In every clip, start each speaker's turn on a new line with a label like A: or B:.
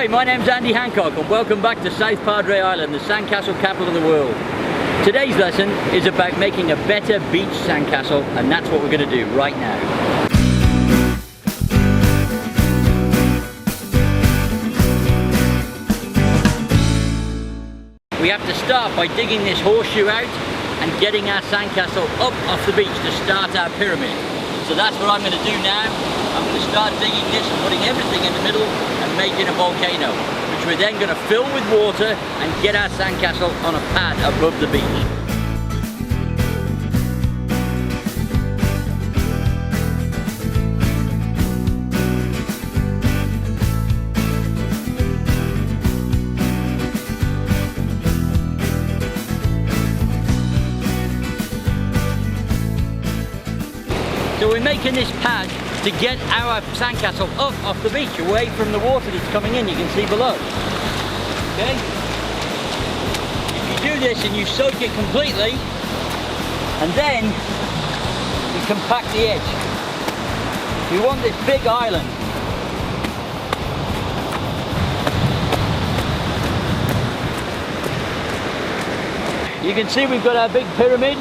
A: Hi, my name's Andy Hancock and welcome back to South Padre Island, the sandcastle capital of the world. Today's lesson is about making a better beach sandcastle, and that's what we're going to do right now. We have to start by digging this horseshoe out and getting our sandcastle up off the beach to start our pyramid. So that's what I'm going to do now. I'm going to start digging this and putting everything in the middle and making a volcano, which we're then going to fill with water and get our sandcastle on a pad above the beach. So we're making this pad to get our sandcastle up off the beach, away from the water that's coming in, you can see below. Okay? If you do this and you soak it completely, and then you compact the edge. You want this big island. You can see we've got our big pyramid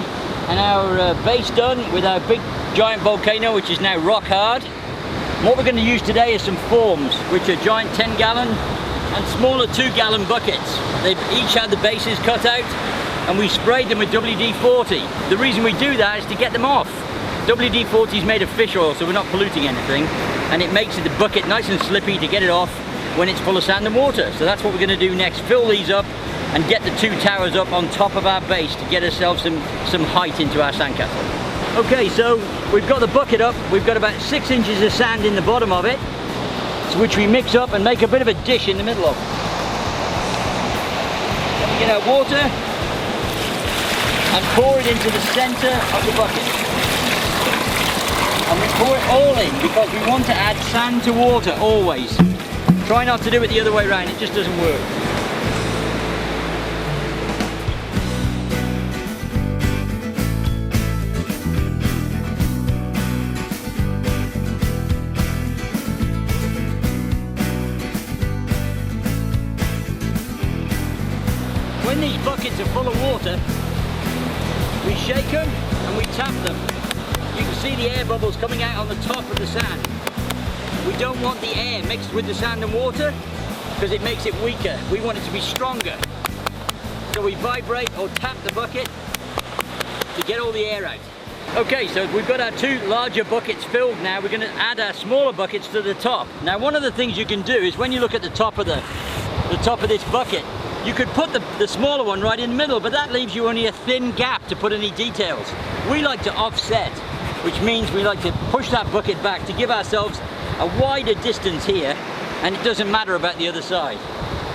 A: and our base done with our big giant volcano, which is now rock hard. And what we're going to use today is some forms, which are giant 10-gallon and smaller 2-gallon buckets. They've each had the bases cut out, and we sprayed them with WD-40. The reason we do that is to get them off. WD-40 is made of fish oil, so we're not polluting anything, and it makes the bucket nice and slippy to get it off when it's full of sand and water. So that's what we're going to do next, fill these up and get the two towers up on top of our base to get ourselves some height into our sandcastle. Okay, so we've got the bucket up, we've got about 6 inches of sand in the bottom of it, which we mix up and make a bit of a dish in the middle of. Then we get our water and pour it into the center of the bucket. And we pour it all in because we want to add sand to water always. Try not to do it the other way around, it just doesn't work. When these buckets are full of water, we shake them and we tap them. You can see the air bubbles coming out on the top of the sand. We don't want the air mixed with the sand and water because it makes it weaker. We want it to be stronger. So we vibrate or tap the bucket to get all the air out. Okay, so we've got our 2 larger buckets filled now. We're going to add our smaller buckets to the top. Now, one of the things you can do is when you look at the top of this bucket, you could put the smaller one right in the middle, but that leaves you only a thin gap to put any details. We like to offset, which means we like to push that bucket back to give ourselves a wider distance here, and it doesn't matter about the other side.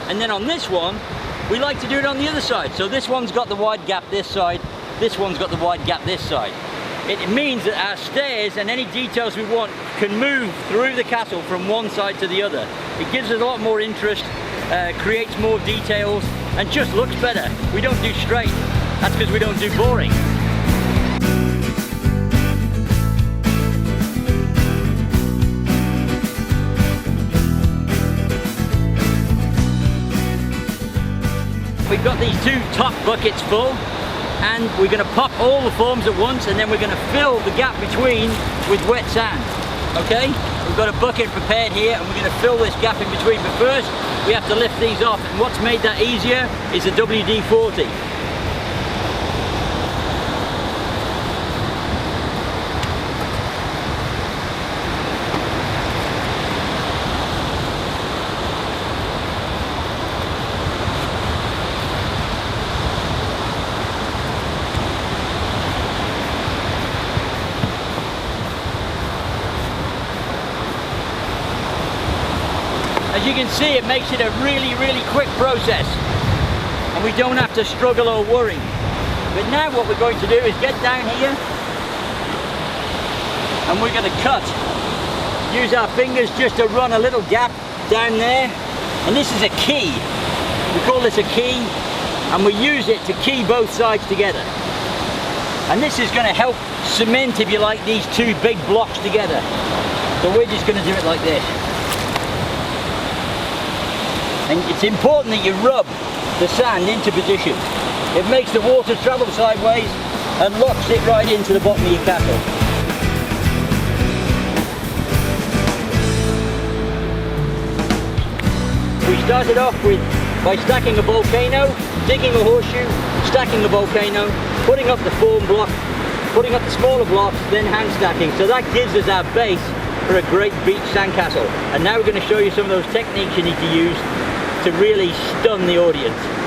A: And then on this one, we like to do it on the other side. So this one's got the wide gap this side, this one's got the wide gap this side. It means that our stairs and any details we want can move through the castle from one side to the other. It gives us a lot more interest, creates more details, and just looks better. We don't do straight. That's because we don't do boring. We've got these 2 top buckets full, and we're going to pop all the forms at once, and then we're going to fill the gap between with wet sand. Okay? We've got a bucket prepared here, and we're going to fill this gap in between, but first we have to lift these off, and what's made that easier is the WD-40. As you can see, it makes it a really quick process, and we don't have to struggle or worry. But now what we're going to do is get down here and we're going to cut. Use our fingers just to run a little gap down there, and this is a key. We call this a key, and we use it to key both sides together. And this is going to help cement, if you like, these 2 big blocks together. So we're just going to do it like this. And it's important that you rub the sand into position. It makes the water travel sideways and locks it right into the bottom of your castle. We started off by stacking a volcano, digging a horseshoe, stacking a volcano, putting up the form block, putting up the smaller blocks, then hand stacking. So that gives us our base for a great beach sandcastle. And now we're going to show you some of those techniques you need to use to really stun the audience.